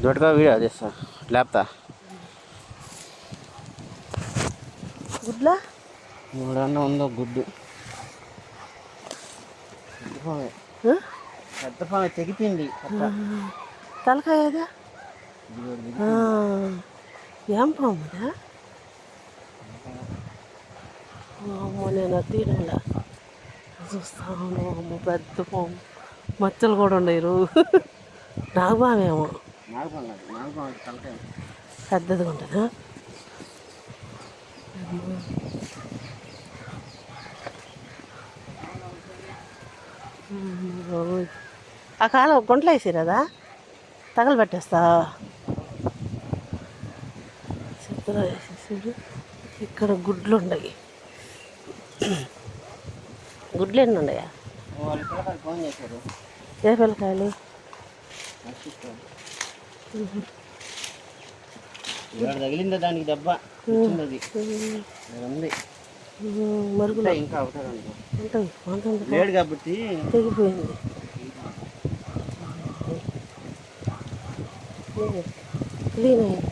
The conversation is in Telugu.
దొడ్డుగా వీడియో చేస్తా లేపుతా గుడ్లా మూడన్న ఉందో గుడ్డు పెద్ద పాము తెగిపోయింది తలకాయగా ఏం పాముదా అమ్మో నేను తీరంలా చూస్తాను. అమ్మ పెద్ద పాము మచ్చలు కూడా ఉండరు. నాగపామేమో పెద్దదిగా ఉంటుందా. ఆ కాలం గుంటలు వేసిరదా తగలబెట్టేస్తా చెత్తలో వేసేసాడు. ఇక్కడ గుడ్లు ఉన్నాయి. గుడ్లు ఎన్ని ఉన్నాయా? ఏ పిల్లకాయలు తగిలిందా దానికి దెబ్బ మరుగులో ఇంకా అవుతుంది లేడు కాబట్టి తెగిపోయింది. క్లీన్ అయింది.